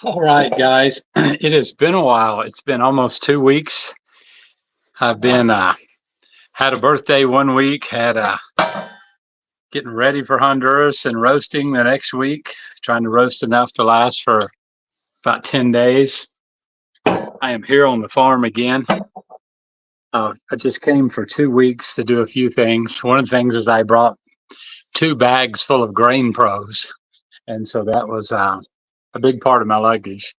All right, guys. It has been a while. It's been almost 2 weeks. I've been had a birthday one week, had getting ready for Honduras and roasting the next week, trying to roast enough to last for about 10 days. I am here on the farm again. I just came for 2 weeks to do a few things. One of the things is I brought 2 bags full of Grain Pros, and so that was a big part of my luggage.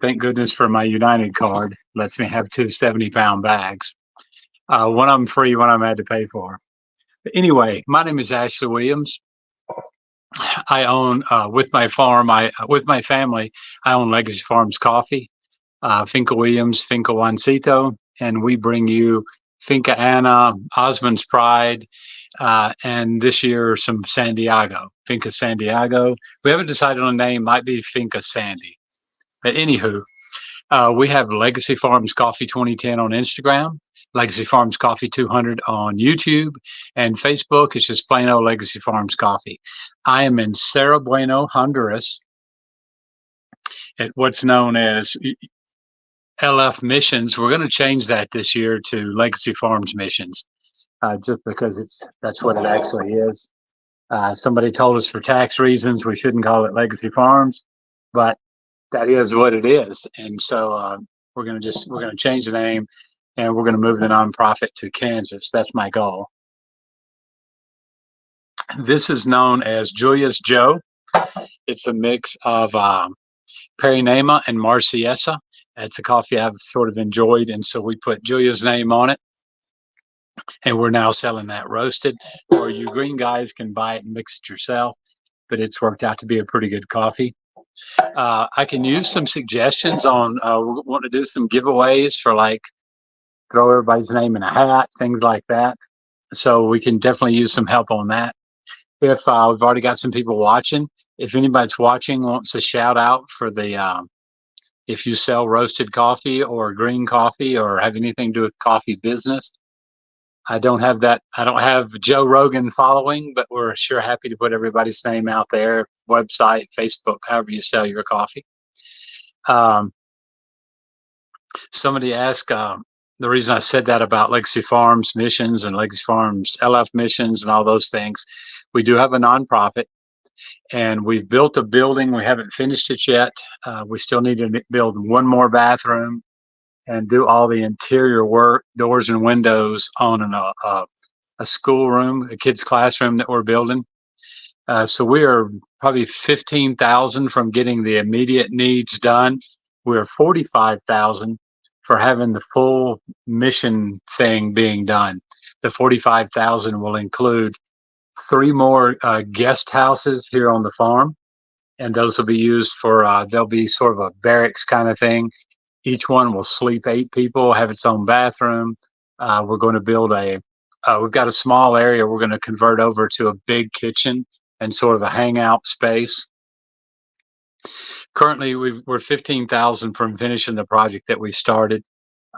Thank goodness for my United card. Lets me have two 70-pound bags. One of them free, one of them I had to pay for. But anyway, my name is Ashley Williams. I own with my farm. With my family, I own Legacy Farms Coffee, Finca Williams, Finca Juancito, and we bring you Finca Ana, Osmond's Pride, and this year some San Diego, Finca San Diego. We haven't decided on a name. Might be Finca Sandy. But anywho, we have Legacy Farms Coffee 2010 on Instagram, Legacy Farms Coffee 200 on YouTube, and Facebook. It's just plain old Legacy Farms Coffee. I am in Cerro Bueno, Honduras, at what's known as LF Missions. We're going to change that this year to Legacy Farms Missions, just because that's what it actually is. Somebody told us for tax reasons we shouldn't call it Legacy Farms, but that is what it is. And so we're going to change the name, and we're going to move the nonprofit to Kansas. That's my goal. This is known as Julia's Joe. It's a mix of Perinema and Marciesa. It's a coffee I've sort of enjoyed, and so we put Julia's name on it, and we're now selling that roasted. Or you green guys can buy it and mix it yourself, but it's worked out to be a pretty good coffee. I can use some suggestions on we want to do some giveaways for like throw everybody's name in a hat, things like that. So we can definitely use some help on that. If we've already got some people watching, if anybody's watching wants a shout out for the if you sell roasted coffee or green coffee or have anything to do with coffee business, I don't have that. I don't have Joe Rogan following, but we're sure happy to put everybody's name out there, website, Facebook, however you sell your coffee. Somebody asked the reason I said that about Legacy Farms missions and Legacy Farms LF missions and all those things. We do have a nonprofit, and we've built a building. We haven't finished it yet. We still need to build one more bathroom and do all the interior work, doors and windows on a schoolroom, a kid's classroom that we're building. So we are probably 15,000 from getting the immediate needs done. We're 45,000 for having the full mission thing being done. The 45,000 will include 3 more guest houses here on the farm, and those will be used for they'll be sort of a barracks kind of thing. Each one will sleep 8 people, have its own bathroom. We're going to build we've got a small area we're going to convert over to a big kitchen and sort of a hangout space. Currently, we're 15,000 from finishing the project that we started.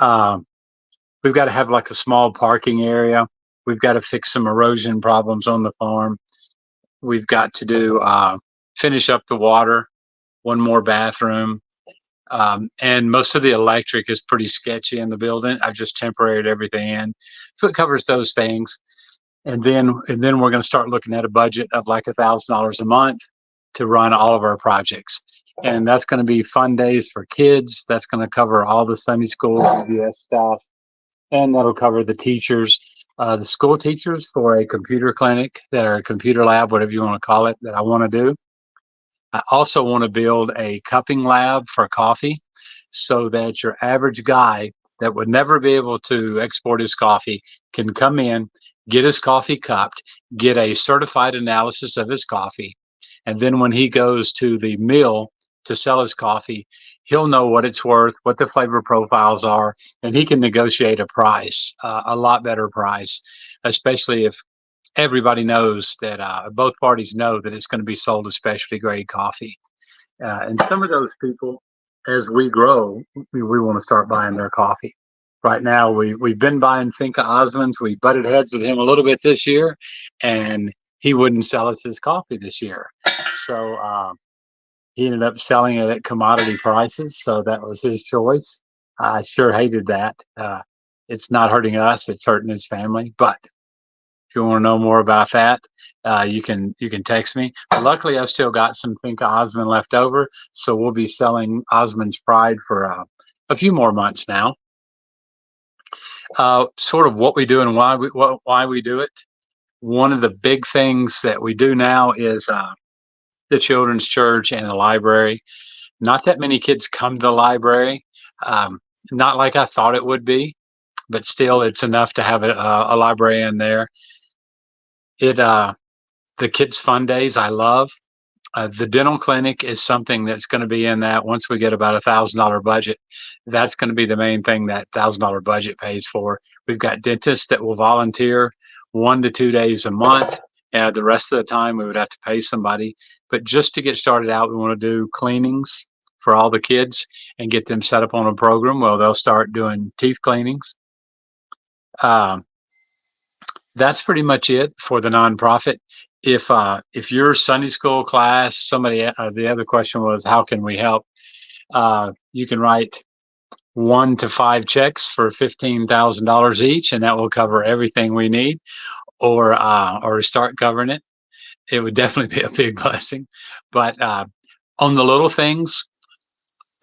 We've got to have like a small parking area. We've got to fix some erosion problems on the farm. We've got to do finish up the water, one more bathroom. And most of the electric is pretty sketchy in the building. I've just temporaried everything in. So it covers those things. And then we're going to start looking at a budget of like $1,000 a month to run all of our projects. And that's going to be fun days for kids. That's going to cover all the Sunday school PBS stuff. And that'll cover the teachers, the school teachers for a computer clinic, or a computer lab, whatever you want to call it, that I want to do. I also want to build a cupping lab for coffee so that your average guy that would never be able to export his coffee can come in, get his coffee cupped, get a certified analysis of his coffee, and then when he goes to the mill to sell his coffee, he'll know what it's worth, what the flavor profiles are, and he can negotiate a price, a lot better price, especially if everybody knows that both parties know that it's going to be sold as specialty grade coffee. And some of those people, as we grow, we want to start buying their coffee. Right now, we've been buying Finca Osmond's. We butted heads with him a little bit this year, and he wouldn't sell us his coffee this year. So He ended up selling it at commodity prices, so that was his choice. I sure hated that. It's not hurting us; it's hurting his family. But if you want to know more about that, you can text me. But luckily, I've still got some Think Osmond left over, so we'll be selling Osmond's Pride for a few more months now. Sort of what we do and why we do it. One of the big things that we do now is the children's church and the library. Not that many kids come to the library. Um, Not like I thought it would be, but still, it's enough to have a librarian there. It The kids' fun days I love. The dental clinic is something that's going to be in that once we get about $1,000 budget. That's going to be the main thing that $1,000 budget pays for. We've got dentists that will volunteer 1 to 2 days a month. And the rest of the time we would have to pay somebody. But just to get started out, we want to do cleanings for all the kids and get them set up on a program. Well, they'll start doing teeth cleanings. Um, that's pretty much it for the nonprofit. If your Sunday school class, the other question was, how can we help? You can write 1 to 5 checks for $15,000 each, and that will cover everything we need, or start covering it. It would definitely be a big blessing. But on the little things,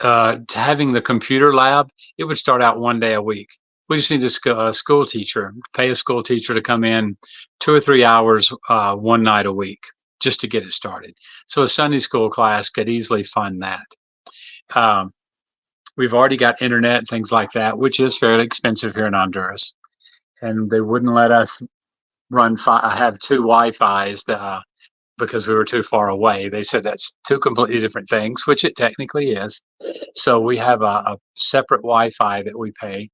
to having the computer lab, it would start out 1 day a week. We just need a school teacher, pay a school teacher to come in 2 or 3 hours one night a week just to get it started. So a Sunday school class could easily fund that. We've already got internet and things like that, which is fairly expensive here in Honduras. And they wouldn't let us have 2 Wi-Fis because we were too far away. They said that's 2 completely different things, which it technically is. So we have a separate Wi-Fi that we pay.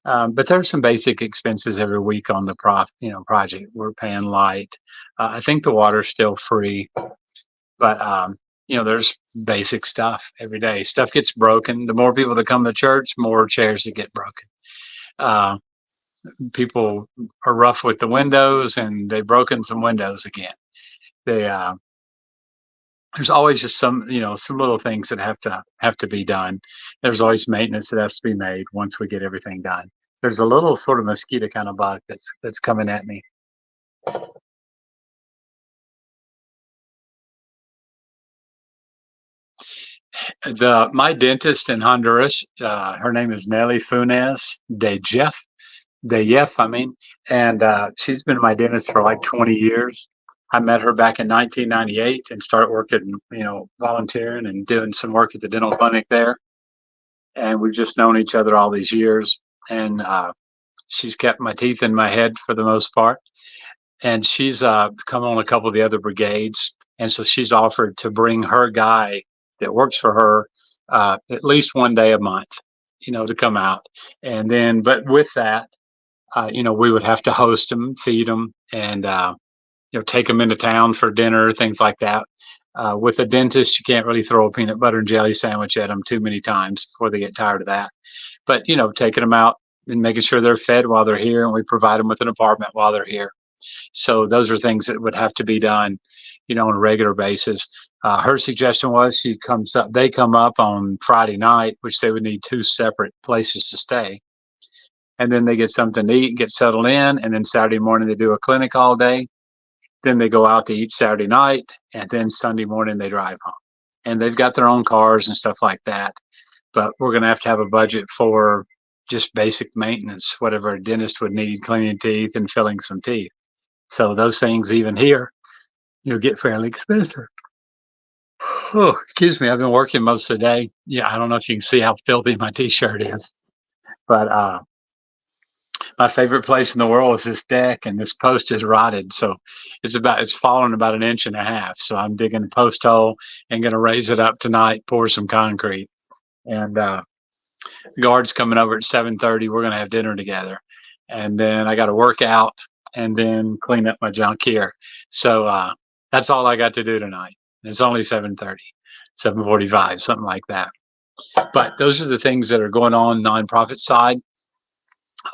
But there's some basic expenses every week on the project. We're paying light. I think the water's still free, but there's basic stuff every day. Stuff gets broken. The more people that come to church, more chairs that get broken. People are rough with the windows, and they've broken some windows again. There's always just some little things that have to be done. There's always maintenance that has to be made once we get everything done. There's a little sort of mosquito kind of bug that's coming at me. My dentist in Honduras, her name is Nelly Funes de Jeff, I mean, and she's been my dentist for like 20 years. I met her back in 1998 and started working, volunteering and doing some work at the dental clinic there. And we've just known each other all these years. And she's kept my teeth in my head for the most part. And she's come on a couple of the other brigades. And so she's offered to bring her guy that works for her at least 1 day a month, to come out. And then, but with that, we would have to host them, feed them, and take them into town for dinner, things like that. With a dentist, you can't really throw a peanut butter and jelly sandwich at them too many times before they get tired of that. But taking them out and making sure they're fed while they're here, and we provide them with an apartment while they're here. So those are things that would have to be done, on a regular basis. Her suggestion was they come up on Friday night, which they would need 2 separate places to stay. And then they get something to eat, get settled in, and then Saturday morning they do a clinic all day. Then they go out to eat Saturday night, and then Sunday morning they drive home. And they've got their own cars and stuff like that. But we're going to have a budget for just basic maintenance, whatever a dentist would need, cleaning teeth and filling some teeth. So those things, even here, get fairly expensive. Oh, excuse me. I've been working most of the day. Yeah, I don't know if you can see how filthy my t-shirt is, but my favorite place in the world is this deck, and this post is rotted. So it's fallen about 1.5 inches. So I'm digging a post hole and going to raise it up tonight, pour some concrete. And the guard's coming over at 7:30. We're going to have dinner together. And then I got to work out and then clean up my junk here. So that's all I got to do tonight. It's only 7:30, 7:45, something like that. But those are the things that are going on nonprofit side.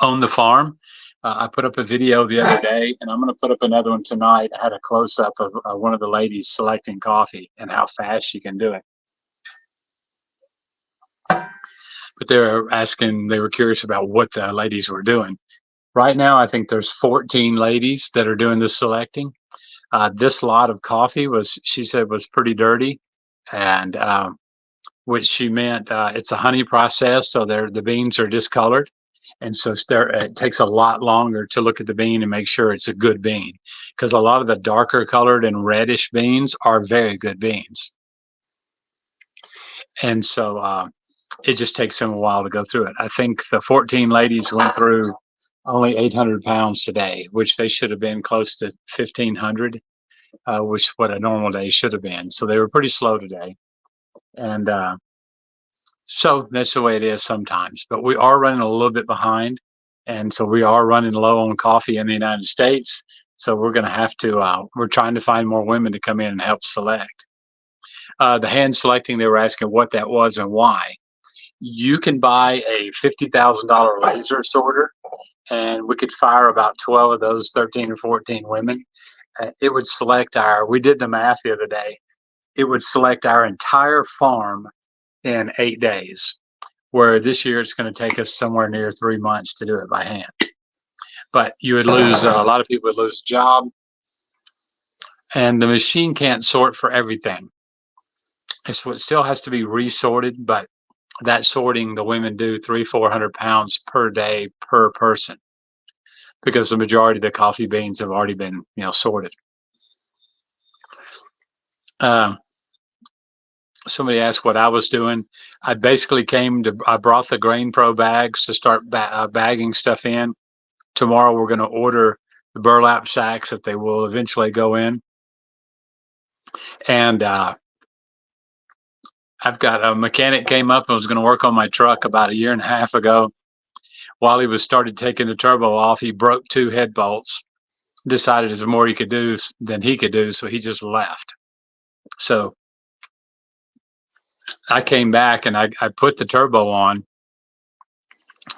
On the farm, I put up a video the other day, and I'm going to put up another one tonight. I had a close-up of one of the ladies selecting coffee and how fast she can do it. but they were curious about what the ladies were doing. Right now, I think there's 14 ladies that are doing the selecting. This lot of coffee she said, was pretty dirty, and which she meant it's a honey process, so the beans are discolored, and so it takes a lot longer to look at the bean and make sure it's a good bean, because a lot of the darker colored and reddish beans are very good beans, and so it just takes them a while to go through it. I think the 14 ladies went through only 800 pounds today, which they should have been close to 1,500, which what a normal day should have been. So they were pretty slow today. And so that's the way it is sometimes. But we are running a little bit behind. And so we are running low on coffee in the United States. So we're going to have to, we're trying to find more women to come in and help select. The hand selecting, they were asking what that was and why. You can buy a $50,000 laser sorter, and we could fire about 12 of those 13 or 14 women. It would select we did the math the other day, it would select our entire farm in 8 days, where this year it's going to take us somewhere near 3 months to do it by hand. But you would lose, a lot of people would lose a job, and the machine can't sort for everything. So it still has to be resorted, but that sorting, the women do 300-400 pounds per day per person, because the majority of the coffee beans have already been, sorted. Somebody asked what I was doing. I basically I brought the Grain Pro bags to start bagging stuff in. Tomorrow we're going to order the burlap sacks that they will eventually go in. And I've got a mechanic came up and was going to work on my truck about 1.5 years ago. While he started taking the turbo off, he broke 2 head bolts, decided there's more he could do than he could do, so he just left. So I came back and I put the turbo on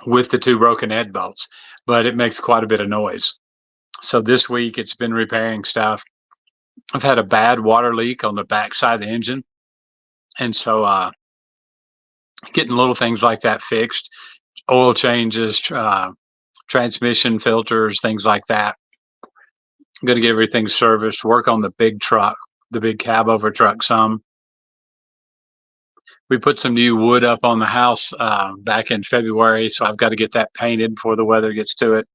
with the 2 broken head bolts, but it makes quite a bit of noise. So this week it's been repairing stuff. I've had a bad water leak on the back side of the engine, and so getting little things like that fixed, oil changes, transmission filters, things like that. I'm going to get everything serviced, work on the big truck, the big cab over truck some. We put some new wood up on the house back in February, so I've got to get that painted before the weather gets to it.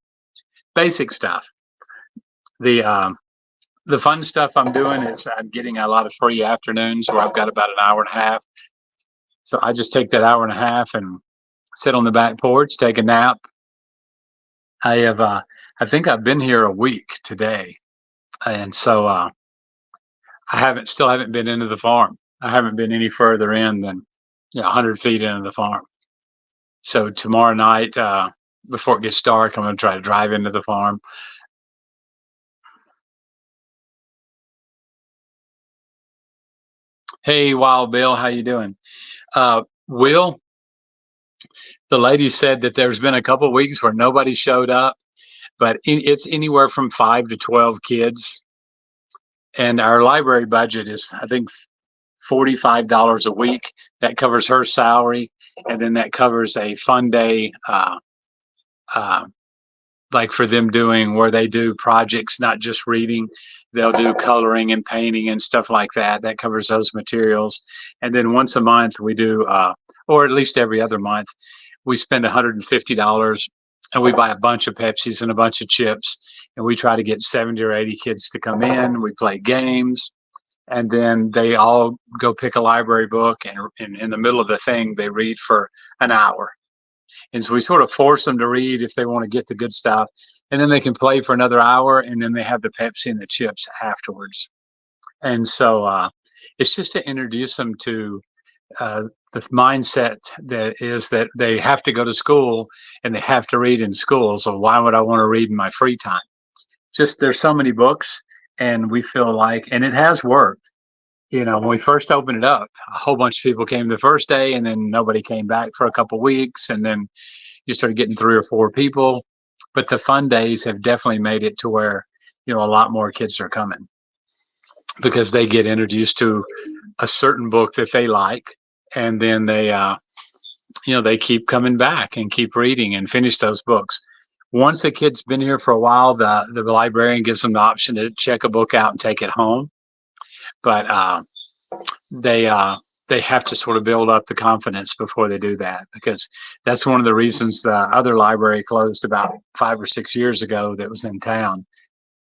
Basic stuff. The fun stuff I'm doing is I'm getting a lot of free afternoons where I've got about 1.5 hours. So I just take that 1.5 hours and sit on the back porch, take a nap. I think I've been here a week today, and so I still haven't been into the farm. I haven't been any further in than 100 feet into the farm. So tomorrow night, before it gets dark, I'm going to try to drive into the farm. Hey, Wild Bill, how you doing? Will, the lady said that there's been a couple of weeks where nobody showed up, but it's anywhere from 5 to 12 kids. And our library budget is, I think, $45 a week. That covers her salary, and then that covers a fun day, like for them doing where they do projects, not just reading. They'll do coloring and painting and stuff like that. That covers those materials. And then once a month we do, or at least every other month, we spend $150 and we buy a bunch of Pepsis and a bunch of chips, and we try to get 70 or 80 kids to come in. We play games, and then they all go pick a library book, and in the middle of the thing they read for an hour. And so we sort of force them to read if they want to get the good stuff, and then they can play for another hour, and then they have the Pepsi and the chips afterwards. And so it's just to introduce them to the mindset that is that they have to go to school and they have to read in school. So why would I want to read in my free time? Just there's so many books, and we feel like, and it has worked. When we first opened it up, a whole bunch of people came the first day, and then nobody came back for a couple of weeks, and then you started getting 3 or 4 people. But the fun days have definitely made it to where a lot more kids are coming, because they get introduced to a certain book that they like, and then they they keep coming back and keep reading and finish those books. Once a kid's been here for a while, the librarian gives them the option to check a book out and take it home. But they have to sort of build up the confidence before they do that, because that's one of the reasons the other library closed about 5 or 6 years ago that was in town.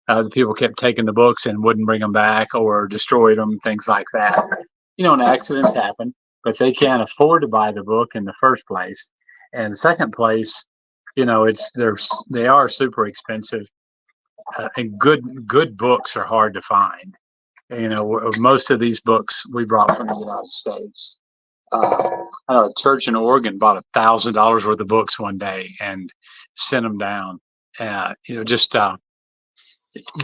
The people kept taking the books and wouldn't bring them back or destroyed them, things like that. And accidents happen, but they can't afford to buy the book in the first place. And second place, they are super expensive, and good books are hard to find. Most of these books we brought from the United States. A church in Oregon bought $1,000 worth of books one day and sent them down.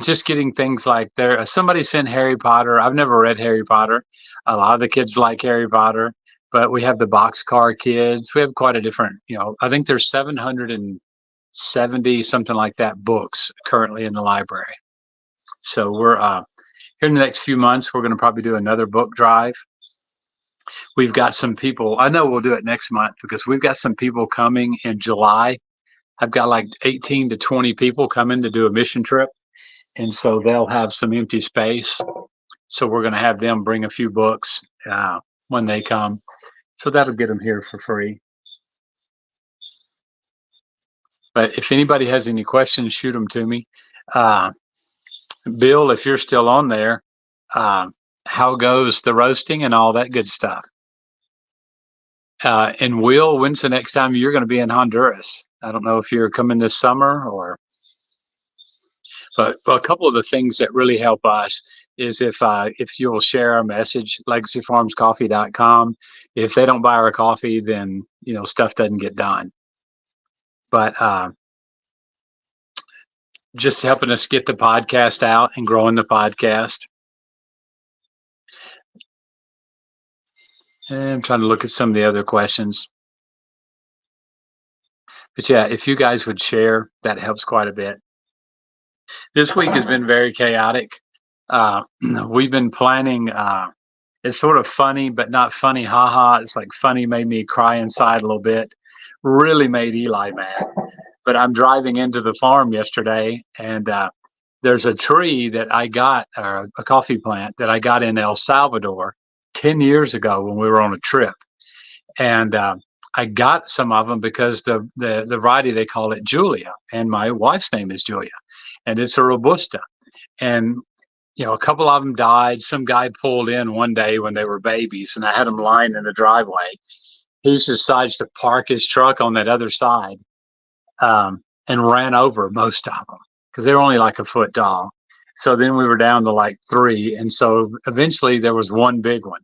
Just getting things like there. Somebody sent Harry Potter. I've never read Harry Potter. A lot of the kids like Harry Potter, but we have the Boxcar Kids. We have quite a different. I think there's 770 something like that books currently in the library. So we're here in the next few months. We're going to probably do another book drive. We've got some people. I know we'll do it next month because we've got some people coming in July. I've got like 18 to 20 people coming to do a mission trip. And so they'll have some empty space. So we're going to have them bring a few books when they come. So that'll get them here for free. But if anybody has any questions, shoot them to me. Bill, if you're still on there, how goes the roasting and all that good stuff? And Will, when's the next time you're going to be in Honduras? I don't know if you're coming this summer or... But a couple of the things that really help us is if you'll share our message, legacyfarmscoffee.com. If they don't buy our coffee, then stuff doesn't get done. But just helping us get the podcast out and growing the podcast. And I'm trying to look at some of the other questions. But yeah, if you guys would share, that helps quite a bit. This week has been very chaotic. We've been planning. It's sort of funny, but not funny. Ha. It's like funny made me cry inside a little bit. Really made Eli mad. But I'm driving into the farm yesterday, and there's a tree that I got, or a coffee plant that I got in El Salvador 10 years ago when we were on a trip. And I got some of them because the variety, they call it Julia, and my wife's name is Julia, and it's a Robusta. And a couple of them died. Some guy pulled in one day when they were babies, and I had them lying in the driveway. He decides to park his truck on that other side, and ran over most of them because they were only like a foot tall. So then we were down to like 3, and so eventually there was one big one.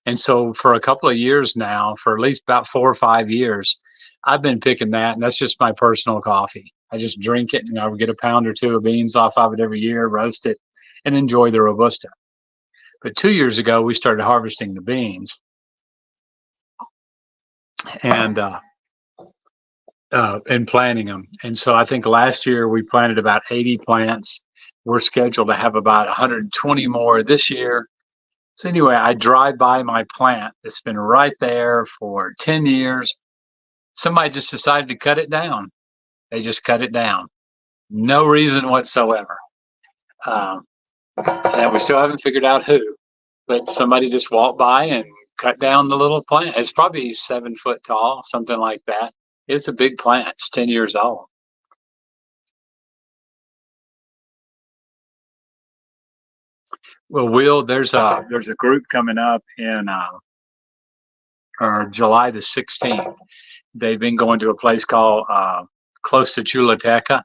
And so for a couple of years now, for at least about 4 or 5 years, I've been picking that, and that's just my personal coffee. I just drink it, and I would get a pound or 2 of beans off of it every year, roast it, and enjoy the Robusta. But 2 years ago, we started harvesting the beans, and planting them. And so I think last year we planted about 80 plants. We're scheduled to have about 120 more this year. So anyway, I drive by my plant that's been right there for 10 years. Somebody just decided to cut it down. They just cut it down. No reason whatsoever. And we still haven't figured out who. But somebody just walked by and cut down the little plant. It's probably 7 foot tall, something like that. It's a big plant. It's 10 years old. Well, Will, there's a group coming up in July the 16th. They've been going to a place called close to Chulateca,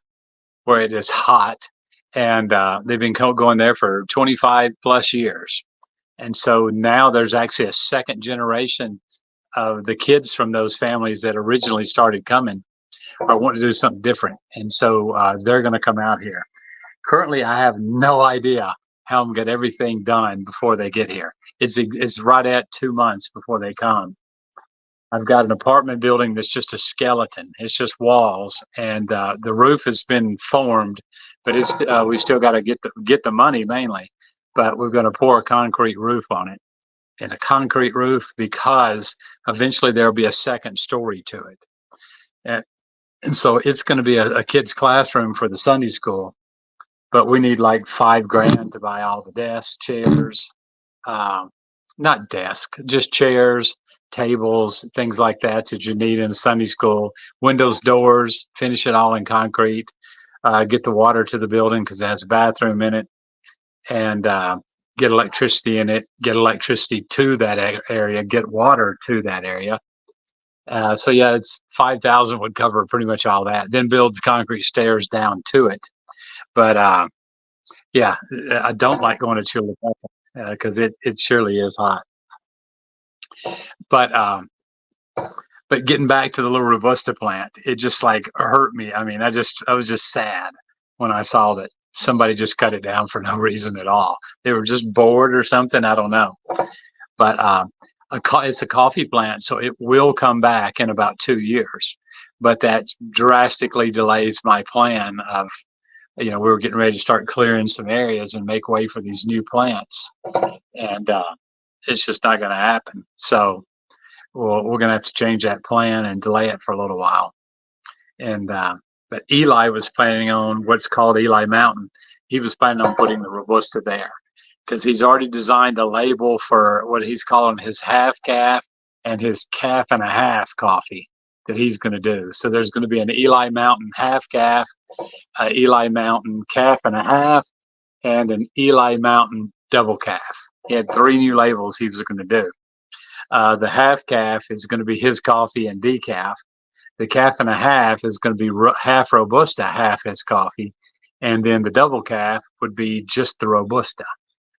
where it is hot, and they've been going there for 25 plus years. And so now there's actually a second generation of the kids from those families that originally started coming or want to do something different. And so they're going to come out here. Currently, I have no idea how I'm going to get everything done before they get here. It's right at 2 months before they come. I've got an apartment building that's just a skeleton. It's just walls, and the roof has been formed, but we still got to get the money mainly. But we're going to pour a concrete roof on it, and a concrete roof, because eventually there'll be a second story to it. And so it's going to be a kid's classroom for the Sunday school, but we need like $5,000 to buy all the desks, chairs, not desk, just chairs, tables, things like that you need in a Sunday school, windows, doors, finish it all in concrete, get the water to the building because it has a bathroom in it, and get electricity in it, get electricity to that area, get water to that area. So yeah, it's 5,000 would cover pretty much all that. Then builds concrete stairs down to it. But yeah, I don't like going to Chillicothe because it surely is hot. But getting back to the little Robusta plant, it just like hurt me. I mean, I was just sad when I saw that somebody just cut it down for no reason at all. They were just bored or something. I don't know. But it's a coffee plant, so it will come back in about 2 years. But that drastically delays my plan of, we were getting ready to start clearing some areas and make way for these new plants. And it's just not going to happen. So we're going to have to change that plan and delay it for a little while. And but Eli was planning on what's called Eli Mountain. He was planning on putting the Robusta there, because he's already designed a label for what he's calling his half calf and his calf and a half coffee that he's going to do. So there's going to be an Eli Mountain half calf, Eli Mountain calf and a half, and an Eli Mountain double calf. He had 3 new labels he was going to do. The half calf is going to be his coffee and decaf. The calf and a half is going to be half Robusta, half his coffee. And then the double calf would be just the Robusta.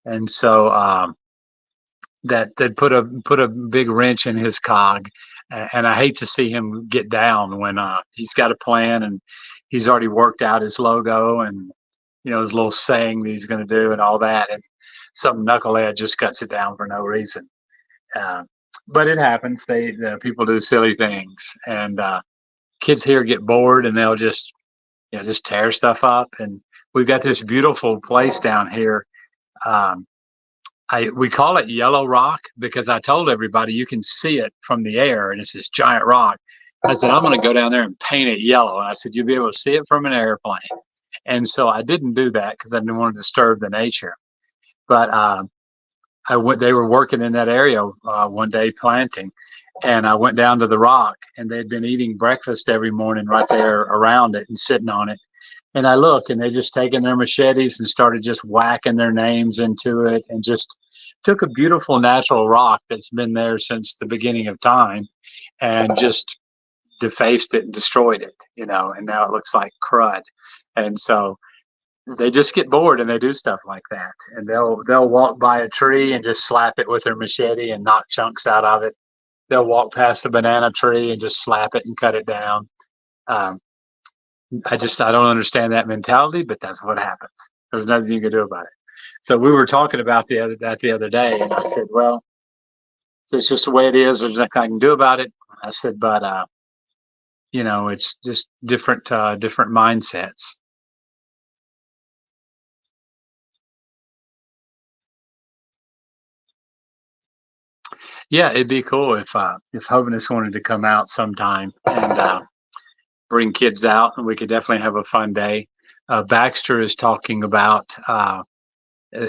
And so that put a big wrench in his cog, and I hate to see him get down when he's got a plan and he's already worked out his logo and his little saying that he's going to do and all that, and some knucklehead just cuts it down for no reason. But it happens. The people do silly things, and kids here get bored and they'll just tear stuff up. And we've got this beautiful place down here. We call it Yellow Rock because I told everybody you can see it from the air, and it's this giant rock. I said, I'm going to go down there and paint it yellow. And I said, you'll be able to see it from an airplane. And so I didn't do that because I didn't want to disturb the nature. But they were working in that area one day planting, and I went down to the rock, and they'd been eating breakfast every morning right there around it and sitting on it. And I look, and they just taken their machetes and started just whacking their names into it, and just took a beautiful natural rock that's been there since the beginning of time and just defaced it and destroyed it, and now it looks like crud. And so they just get bored and they do stuff like that. And they'll walk by a tree and just slap it with their machete and knock chunks out of it. They'll walk past a banana tree and just slap it and cut it down. I don't understand that mentality, but that's what happens. There's nothing you can do about it. So we were talking about the other day, and I said, well, it's just the way it is. There's nothing I can do about it. I said, but it's just different mindsets. Yeah, it'd be cool if Hoveness wanted to come out sometime and bring kids out, and we could definitely have a fun day. Baxter is talking about.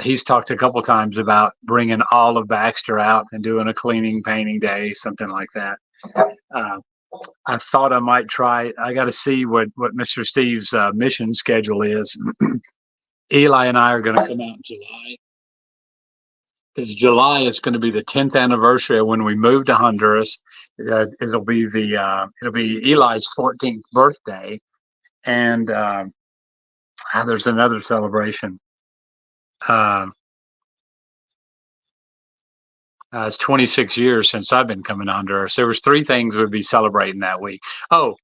He's talked a couple times about bringing all of Baxter out and doing a cleaning, painting day, something like that. I thought I might try. I got to see what Mr. Steve's mission schedule is. Eli and I are going to come out in July, because July is going to be the 10th anniversary of when we moved to Honduras. It'll be Eli's 14th birthday, and there's another celebration. It's 26 years since I've been coming to Honduras. There was 3 things we'd be celebrating that week. Oh,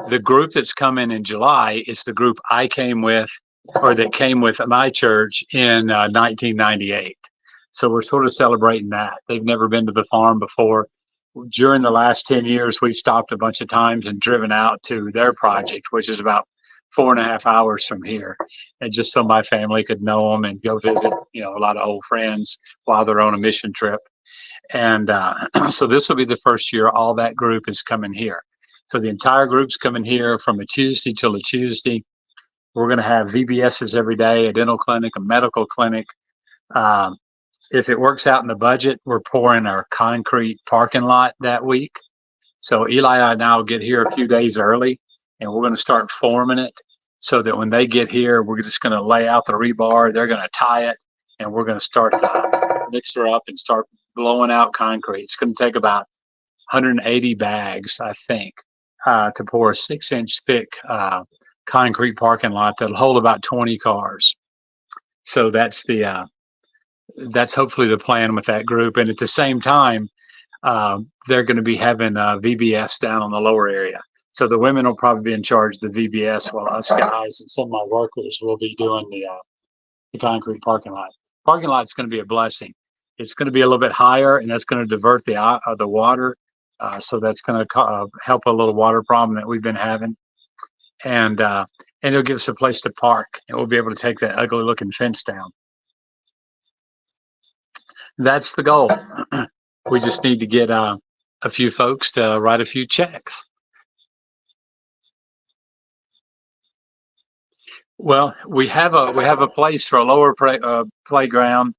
the group that's coming in July is the group I came with, or that came with my church in 1998. So we're sort of celebrating that. They've never been to the farm before. During the last 10 years, we've stopped a bunch of times and driven out to their project, which is about 4.5 hours from here, and just so my family could know them and go visit, a lot of old friends while they're on a mission trip. And so this will be the first year all that group is coming here. So the entire group's coming here from a Tuesday till a Tuesday. We're going to have VBSs every day, a dental clinic, a medical clinic. If it works out in the budget, we're pouring our concrete parking lot that week. So Eli and I will get here a few days early, and we're going to start forming it so that when they get here, we're just going to lay out the rebar. They're going to tie it, and we're going to start mix her up and start blowing out concrete. It's going to take about 180 bags, I think, to pour a 6-inch thick concrete parking lot that'll hold about 20 cars. So that's hopefully the plan with that group. And at the same time, they're going to be having VBS down on the lower area. So the women will probably be in charge of the VBS, while us guys and some of my workers will be doing the concrete parking lot. Parking lot's going to be a blessing. It's going to be a little bit higher, and that's going to divert the water. So that's going to help a little water problem that we've been having. And it'll give us a place to park, and we'll be able to take that ugly looking fence down. That's the goal. We just need to get a few folks to write a few checks. Well, we have a place for a lower playground,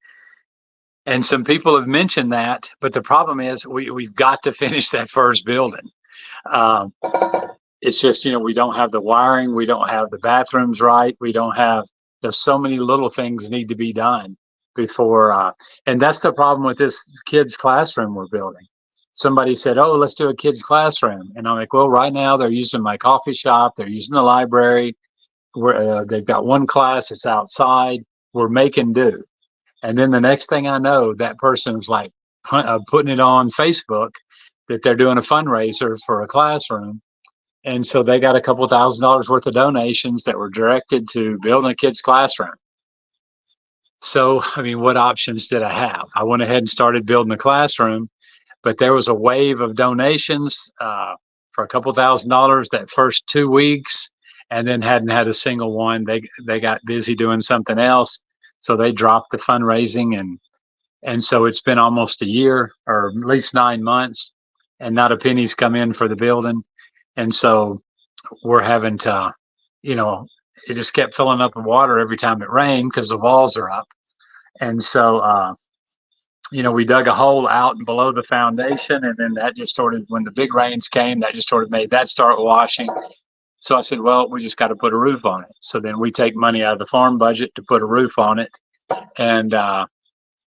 and some people have mentioned that. But the problem is we've got to finish that first building. It's just, we don't have the wiring, we don't have the bathrooms right, we don't have. There's so many little things need to be done before, and that's the problem with this kids' classroom we're building. Somebody said, "Oh, let's do a kids' classroom," and I'm like, "Well, right now they're using my coffee shop, they're using the library. They've got one class that's outside. We're making do." And then the next thing I know, that person's like putting it on Facebook that they're doing a fundraiser for a classroom. And so they got a couple $1,000s worth of donations that were directed to building a kid's classroom. So, I mean, what options did I have? I went ahead and started building the classroom, but there was a wave of donations for a couple $1,000s that first 2 weeks, and then hadn't had a single one. They got busy doing something else, so they dropped the fundraising, and so it's been almost a year, or at least 9 months, and not a penny's come in for the building. And so we're having to, it just kept filling up with water every time it rained because the walls are up. And so, we dug a hole out below the foundation, and then that just started, when the big rains came, that just sort of made that start washing. So I said, well, we just got to put a roof on it. So then we take money out of the farm budget to put a roof on it. And,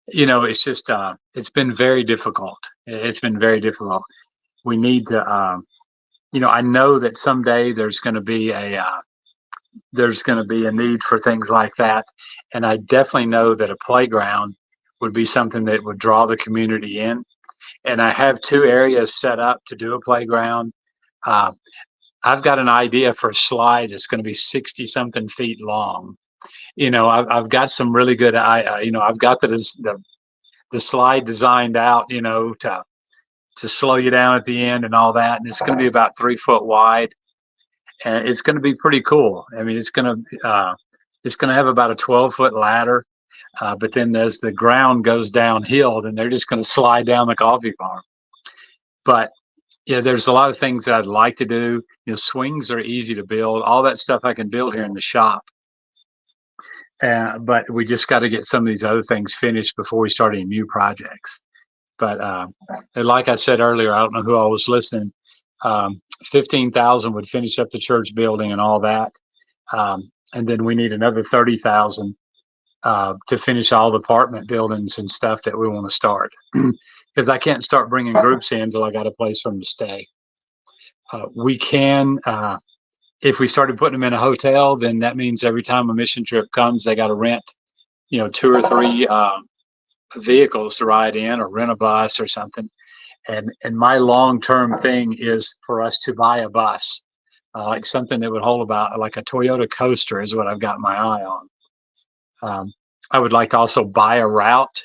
it's just, it's been very difficult. It's been very difficult. We need to, I know that someday there's going to be a need for things like that. And I definitely know that a playground would be something that would draw the community in. And I have 2 areas set up to do a playground. I've got an idea for a slide that's going to be 60-something feet long. I've got some really good, I've got the slide designed out, to slow you down at the end and all that. And it's going to be about 3 foot wide, and it's going to be pretty cool. I mean, it's going to have about a 12-foot ladder, but then as the ground goes downhill, then they're just going to slide down the coffee farm. But yeah, there's a lot of things that I'd like to do. Swings are easy to build. All that stuff I can build here in the shop. But we just got to get some of these other things finished before we start any new projects. But like I said earlier, I don't know who all was listening. 15,000 would finish up the church building and all that, and then we need another 30,000 to finish all the apartment buildings and stuff that we want to start. Because I can't start bringing groups in until I got a place for them to stay. We can, if we started putting them in a hotel, then that means every time a mission trip comes, they got to rent, 2 or 3 vehicles to ride in, or rent a bus or something. And my long-term thing is for us to buy a bus, like something that would hold about like a Toyota Coaster is what I've got my eye on. I would like to also buy a route,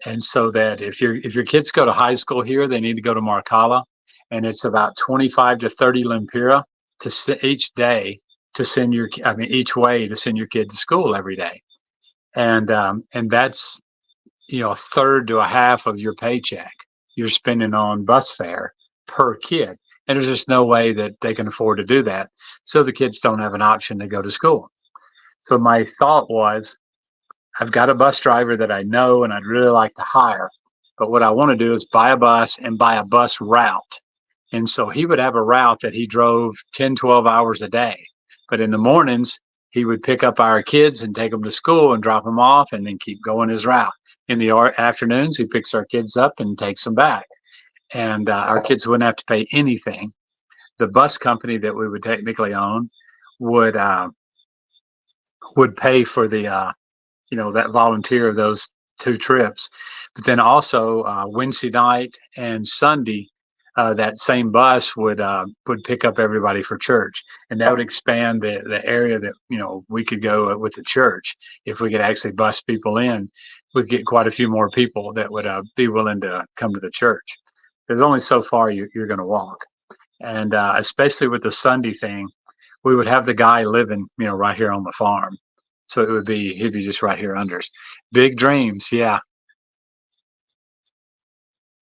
and so that if your kids go to high school here, they need to go to Marcala, and it's about 25 to 30 lempira each way to send your kid to school every day, and that's a third to a half of your paycheck you're spending on bus fare per kid. And there's just no way that they can afford to do that. So the kids don't have an option to go to school. So my thought was, I've got a bus driver that I know and I'd really like to hire. But what I want to do is buy a bus and buy a bus route. And so he would have a route that he drove 10, 12 hours a day. But in the mornings, he would pick up our kids and take them to school and drop them off and then keep going his route. In the afternoons, he picks our kids up and takes them back. And our kids wouldn't have to pay anything. The bus company that we would technically own would pay for the that volunteer of those 2 trips. But then also Wednesday night and Sunday, that same bus would pick up everybody for church, and that would expand the area that we could go with the church. If we could actually bus people in, we'd get quite a few more people that would be willing to come to the church. There's only so far you're going to walk, and especially with the Sunday thing, we would have the guy living right here on the farm. So he'd be just right here under us. Big dreams, yeah.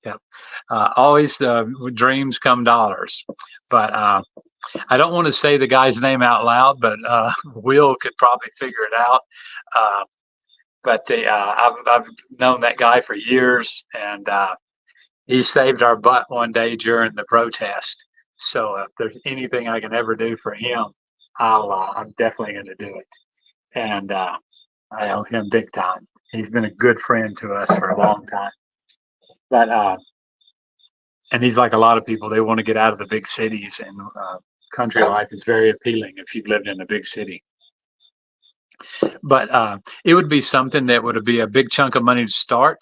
Yep. Always with dreams come dollars. But I don't want to say the guy's name out loud, but Will could probably figure it out. But I've known that guy for years, and he saved our butt one day during the protest. So if there's anything I can ever do for him, I'm definitely going to do it. And I owe him big time. He's been a good friend to us for a long time. But and he's like a lot of people. They want to get out of the big cities, and country life is very appealing if you've lived in a big city. But it would be something that would be a big chunk of money to start,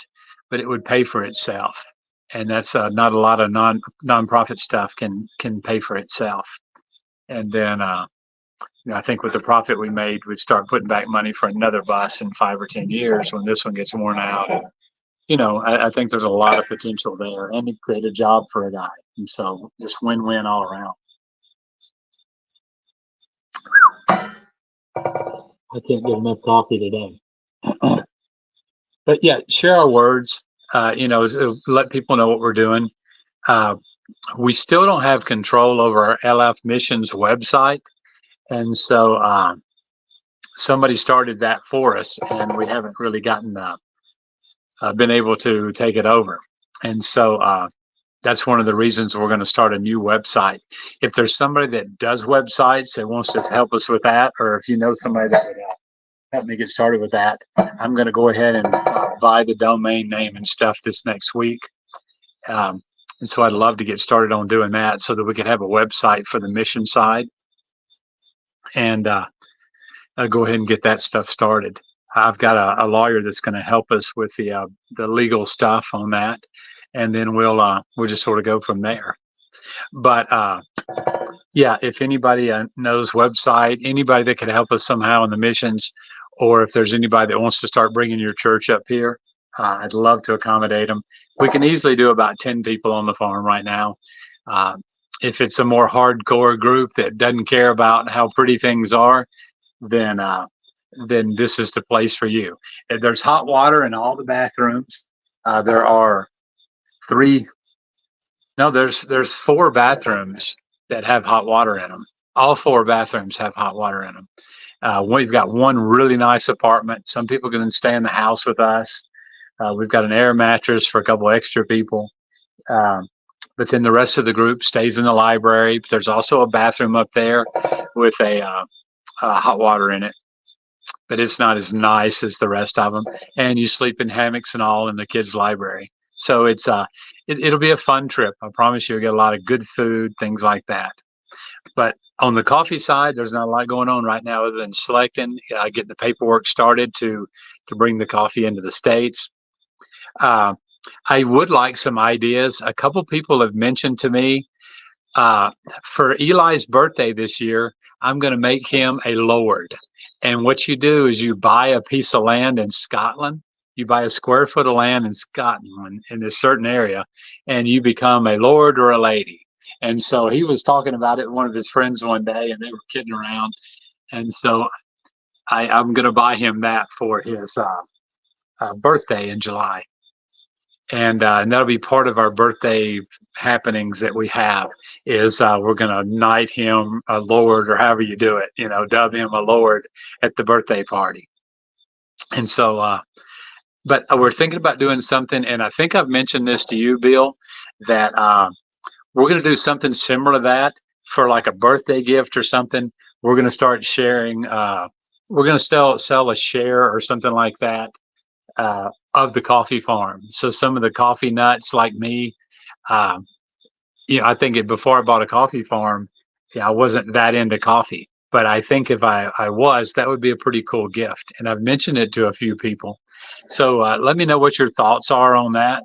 but it would pay for itself. And that's not a lot of nonprofit stuff can pay for itself. And then I think with the profit we made, we'd start putting back money for another bus in 5 or 10 years when this one gets worn out. And, I think there's a lot of potential there, and it create a job for a guy. And so just win-win all around. I can't get enough coffee today. But yeah, share our words, let people know what we're doing. We still don't have control over our LF Missions website. And so somebody started that for us, and we haven't really been able to take it over. And so that's one of the reasons we're going to start a new website. If there's somebody that does websites that wants to help us with that, or if you know somebody that would help me get started with that, I'm going to go ahead and buy the domain name and stuff this next week. And so I'd love to get started on doing that so that we could have a website for the mission side. And I'll go ahead and get that stuff started. I've got a lawyer that's going to help us with the legal stuff on that, and then we'll just sort of go from there. But yeah, if anybody knows website, anybody that could help us somehow in the missions, or if there's anybody that wants to start bringing your church up here, I'd love to accommodate them. We can easily do about 10 people on the farm right now. If it's a more hardcore group that doesn't care about how pretty things are, then this is the place for you. There's hot water in all the bathrooms. There are there's 4 bathrooms that have hot water in them. All 4 bathrooms have hot water in them. We've got one really nice apartment. Some people can stay in the house with us. We've got an air mattress for a couple extra people. But then the rest of the group stays in the library. There's also a bathroom up there with a hot water in it, but it's not as nice as the rest of them. And you sleep in hammocks and all in the kids' library. So it'll be a fun trip. I promise you'll get a lot of good food, things like that. But on the coffee side, there's not a lot going on right now other than selecting, getting the paperwork started to bring the coffee into the States. I would like some ideas. A couple people have mentioned to me for Eli's birthday this year, I'm going to make him a lord. And what you do is you buy a piece of land in Scotland. You buy a square foot of land in Scotland in a certain area, and you become a lord or a lady. And so he was talking about it with one of his friends one day, and they were kidding around. And so I'm going to buy him that for his birthday in July. And that'll be part of our birthday happenings that we have is we're going to knight him a Lord, or however you do it, dub him a Lord at the birthday party. And so, but we're thinking about doing something, and I think I've mentioned this to you, Bill, that we're going to do something similar to that for like a birthday gift or something. We're going to start sharing. We're going to sell a share or something like that of the coffee farm. So some of the coffee nuts, like me, I think before I bought a coffee farm, I wasn't that into coffee. But I think if I was, that would be a pretty cool gift. And I've mentioned it to a few people. So let me know what your thoughts are on that.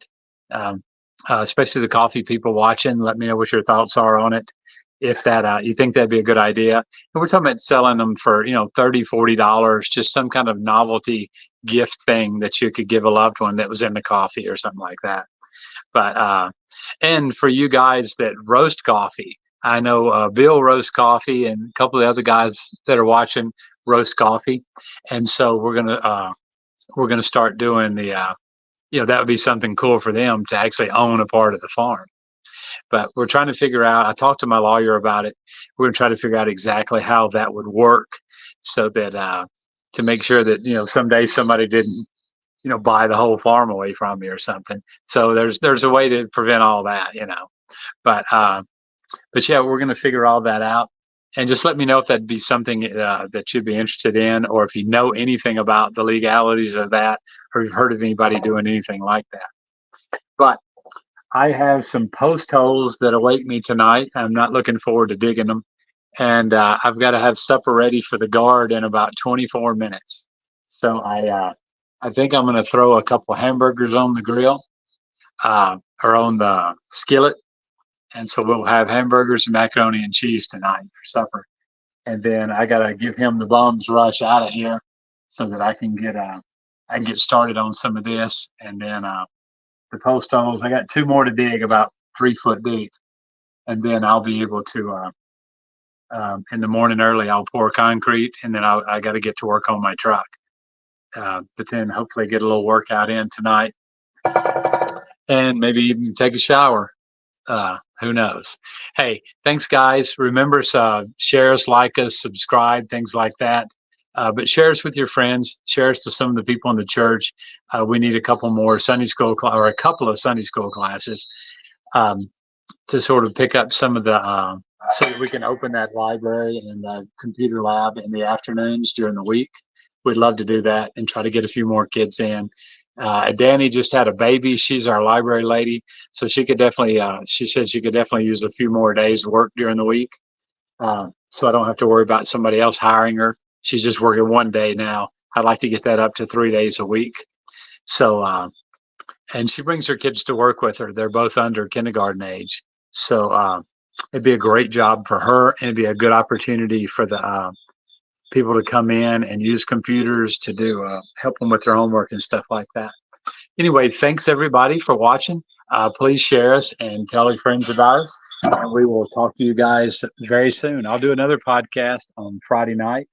Especially the coffee people watching, let me know what your thoughts are on it. If that you think that'd be a good idea. And we're talking about selling them for $30, $40, just some kind of novelty gift thing that you could give a loved one that was in the coffee or something like that. But and for you guys that roast coffee, I know Bill roasts coffee, and a couple of the other guys that are watching roast coffee, and so we're gonna start doing the that would be something cool for them to actually own a part of the farm. But we're trying to figure out, I talked to my lawyer about it. We're going to try to figure out exactly how that would work so that to make sure that, someday somebody didn't, buy the whole farm away from me or something. So there's a way to prevent all that, But yeah, we're going to figure all that out. And just let me know if that'd be something that you'd be interested in, or if you know anything about the legalities of that, or you've heard of anybody doing anything like that. But I have some post holes that await me tonight. I'm not looking forward to digging them. And I've got to have supper ready for the guard in about 24 minutes. So I think I'm going to throw a couple hamburgers on the grill or on the skillet. And so we'll have hamburgers and macaroni and cheese tonight for supper. And then I got to give him the bums rush out of here so that I can get started on some of this. And then the post holes, I got 2 more to dig, about 3 foot deep. And then I'll be able to, in the morning early, I'll pour concrete, and then I got to get to work on my truck. But then hopefully get a little workout in tonight and maybe even take a shower. Who knows? Hey, thanks, guys. Remember, share us, like us, subscribe, things like that. But share us with your friends. Share us to some of the people in the church. We need a couple more Sunday school or a couple of Sunday school classes to sort of pick up some of the so that we can open that library and the computer lab in the afternoons during the week. We'd love to do that and try to get a few more kids in. Danny just had a baby. She's our library lady, so she could definitely. She said she could definitely use a few more days work during the week, so I don't have to worry about somebody else hiring her. She's just working 1 day now. I'd like to get that up to 3 days a week. So, and she brings her kids to work with her. They're both under kindergarten age, so it'd be a great job for her, and it'd be a good opportunity for the people to come in and use computers to do help them with their homework and stuff like that. Anyway, thanks everybody for watching. Please share us and tell your friends about us. And we will talk to you guys very soon. I'll do another podcast on Friday night,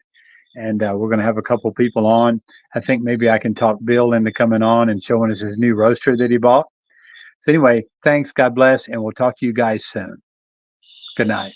and we're going to have a couple people on. I think maybe I can talk Bill into coming on and showing us his new roaster that he bought. So anyway, thanks. God bless, and we'll talk to you guys soon. Good night.